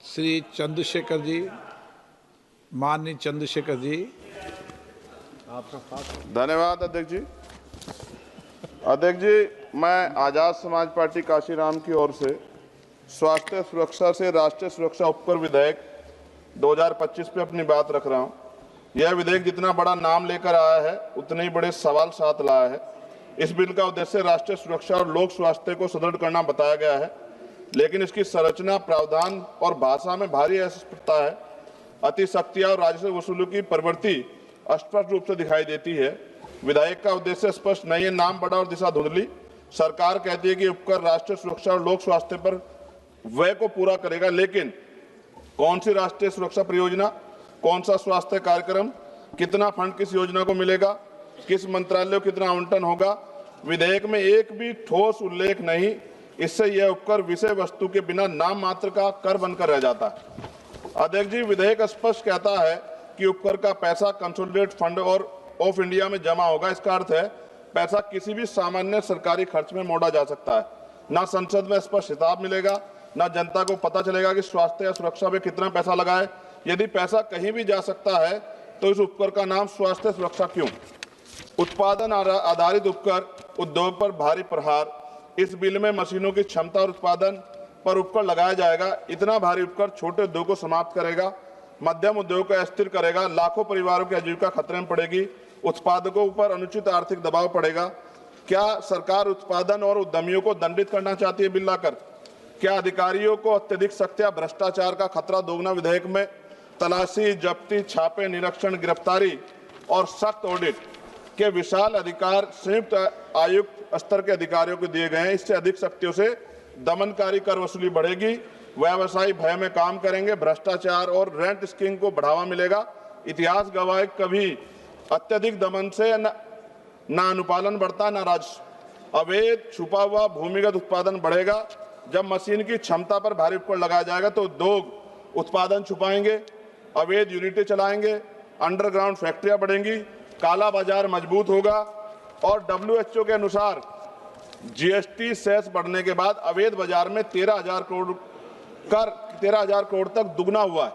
श्री चंद्रशेखर जी, माननीय चंद्रशेखर जी। धन्यवाद अध्यक्ष जी। अध्यक्ष जी, मैं आजाद समाज पार्टी काशीराम की ओर से स्वास्थ्य सुरक्षा से राष्ट्रीय सुरक्षा उपकर विधेयक 2025 पे अपनी बात रख रहा हूं। यह विधेयक जितना बड़ा नाम लेकर आया है उतने ही बड़े सवाल साथ लाया है। इस बिल का उद्देश्य राष्ट्रीय सुरक्षा और लोक स्वास्थ्य को सुदृढ़ करना बताया गया है, लेकिन इसकी संरचना, प्रावधान और भाषा में भारी अस्पष्टता है। अतिशक्तियां और राजस्व वसूली की प्रवृत्ति स्पष्ट रूप से दिखाई देती है। विधेयक का उद्देश्य स्पष्ट नहीं है, नाम बड़ा और दिशा धुंधली। सरकार कहती है कि उपकर राष्ट्रीय सुरक्षा और लोक स्वास्थ्य पर व्यय को पूरा करेगा, लेकिन कौन सी राष्ट्रीय सुरक्षा परियोजना, कौन सा स्वास्थ्य कार्यक्रम, कितना फंड किस योजना को मिलेगा, किस मंत्रालय को कितना आवंटन होगा, विधेयक में एक भी ठोस उल्लेख नहीं। इससे यह उपकर विषय वस्तु के बिना नाम मात्र का कर बनकर रह जाता है। अध्यक्ष जी, विधेयक स्पष्ट कहता है कि उपकर का पैसा कंसोलिडेट फंड और ऑफ इंडिया में जमा होगा। इसका अर्थ है पैसा किसी भी सामान्य सरकारी खर्च में मोड़ा जा सकता है। ना संसद में स्पष्ट हिसाब मिलेगा, ना जनता को पता चलेगा कि स्वास्थ्य या सुरक्षा में कितना पैसा लगा है। यदि पैसा कहीं भी जा सकता है तो इस उपकर का नाम स्वास्थ्य सुरक्षा क्यों? उत्पादन आधारित उपकर उद्योग पर भारी प्रहार। इस बिल में मशीनों की क्षमता और उत्पादन पर उपकर लगाया जाएगा। इतना भारी उपकर छोटे उद्योग को समाप्त करेगा, मध्यम उद्योग को अस्थिर करेगा, लाखों परिवारों की आजीविका खतरे में पड़ेगी, उत्पादकों पर अनुचित आर्थिक दबाव पड़ेगा। क्या सरकार उत्पादन और उद्यमियों को दंडित करना चाहती है बिल लाकर? क्या अधिकारियों को अत्यधिक सख्त या भ्रष्टाचार का खतरा दोगुना? विधेयक में तलाशी, जब्ती, छापे, निरीक्षण, गिरफ्तारी और सख्त ऑडिट के विशाल अधिकार संयुक्त आयुक्त स्तर के अधिकारियों को दिए गए हैं। इससे अधिक शक्तियों से दमनकारी कर वसूली बढ़ेगी, व्यवसायी भय में काम करेंगे, भ्रष्टाचार और रेंट स्कीम को बढ़ावा मिलेगा। इतिहास गवाह है, कभी अत्यधिक दमन से न अनुपालन बढ़ता न राजस्व। अवैध छुपा हुआ भूमिगत उत्पादन बढ़ेगा। जब मशीन की क्षमता पर भारी उपकर लगाया जाएगा तो उद्योग उत्पादन छुपाएंगे, अवैध यूनिटें चलाएंगे, अंडरग्राउंड फैक्ट्रियां बढ़ेंगी, काला बाजार मजबूत होगा। और WHO के अनुसार GST सेस बढ़ने के बाद अवैध बाजार में 13,000 करोड़ तक दुगना हुआ है।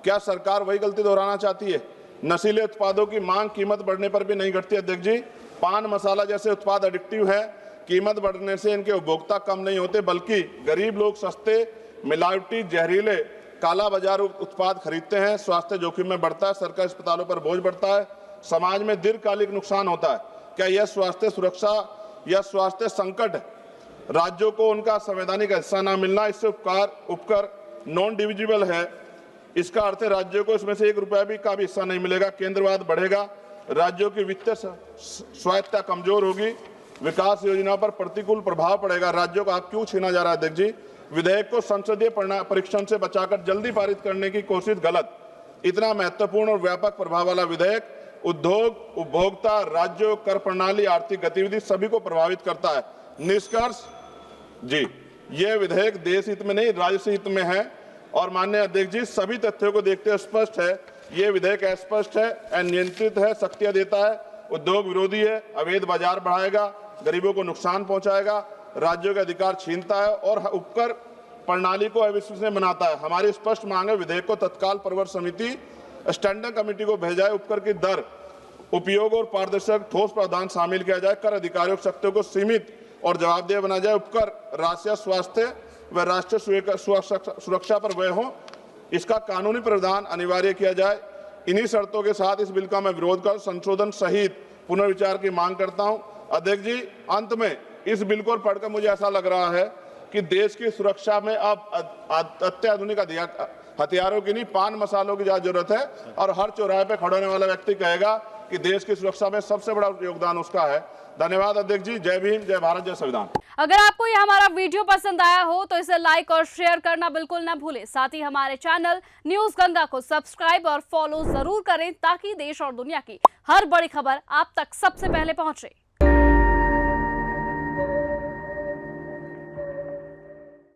क्या सरकार वही गलती दोहराना चाहती है? नशीले उत्पादों की मांग कीमत बढ़ने पर भी नहीं घटती। अध्यक्ष जी, पान मसाला जैसे उत्पाद एडिक्टिव है। कीमत बढ़ने से इनके उपभोक्ता कम नहीं होते, बल्कि गरीब लोग सस्ते, मिलावटी, जहरीले, काला बाजार उत्पाद खरीदते हैं। स्वास्थ्य जोखिम में बढ़ता है, सरकारी अस्पतालों पर बोझ बढ़ता है, समाज में दीर्घकालिक नुकसान होता है। क्या यह स्वास्थ्य सुरक्षा या स्वास्थ्य संकट है? राज्यों को उनका संवैधानिक हिस्सा न मिलना, इससे उपकर नॉन डिविजिबल है। इसका अर्थ है राज्यों को इसमें से ₹1 भी का भी हिस्सा नहीं मिलेगा। केंद्रवाद बढ़ेगा, राज्यों की वित्तीय स्वायत्तता कमजोर होगी, विकास योजनाओं पर प्रतिकूल प्रभाव पड़ेगा। राज्यों का हक क्यों छीना जा रहा है? अध्यक्ष जी, विधेयक को संसदीय परीक्षण से बचाकर जल्दी पारित करने की कोशिश गलत। इतना महत्वपूर्ण और व्यापक प्रभाव वाला विधेयक उद्योग, उपभोक्ता, राज्यों, कर प्रणाली, आर्थिक गतिविधि सभी को प्रभावित करता है। निष्कर्ष जी, यह विधेयक देश हित में नहीं राज्य हित में है। और माननीय अध्यक्ष जी, सभी तथ्यों को देखते हुए स्पष्ट है, यह विधेयक अस्पष्ट है, अनियंत्रित है, शक्तियां देता है, उद्योग विरोधी है, अवैध बाजार बढ़ाएगा, गरीबों को नुकसान पहुंचाएगा, राज्यों के अधिकार छीनता है और उपकर प्रणाली को अविश्वसनीय बनाता है। हमारी स्पष्ट मांग है, विधेयक को तत्काल प्रवर समिति स्टैंडिंग कमेटी को भेजा जाए, उपकर की दर, उपयोग और पारदर्शक ठोस प्रावधान शामिल किया जाए, कर अधिकारियों की शक्तियों को सीमित और जवाबदेह बनाया जाए, उपकर राष्ट्रीय स्वास्थ्य व राष्ट्रीय सुरक्षा पर व्यय हो, इसका कानूनी प्रावधान अनिवार्य किया जाए। इन्हीं शर्तों के साथ इस बिल का मैं विरोध कर संशोधन सहित पुनर्विचार की मांग करता हूं। अध्यक्ष जी, अंत में इस बिल को पढ़कर मुझे ऐसा लग रहा है कि देश की सुरक्षा में अब अत्याधुनिक हथियारों की नहीं, पान मसालों की ज्यादा जरूरत है। और हर चौराहे पे खड़े होने वाला व्यक्ति कहेगा कि देश की सुरक्षा में सबसे बड़ा योगदान उसका है। धन्यवाद अध्यक्ष जी। जय भीम, जय भारत, जय संविधान। अगर आपको ये हमारा वीडियो पसंद आया हो तो इसे लाइक और शेयर करना बिल्कुल ना भूलें। साथ ही हमारे चैनल न्यूज गंगा को सब्सक्राइब और फॉलो जरूर करें, ताकि देश और दुनिया की हर बड़ी खबर आप तक सबसे पहले पहुंचे।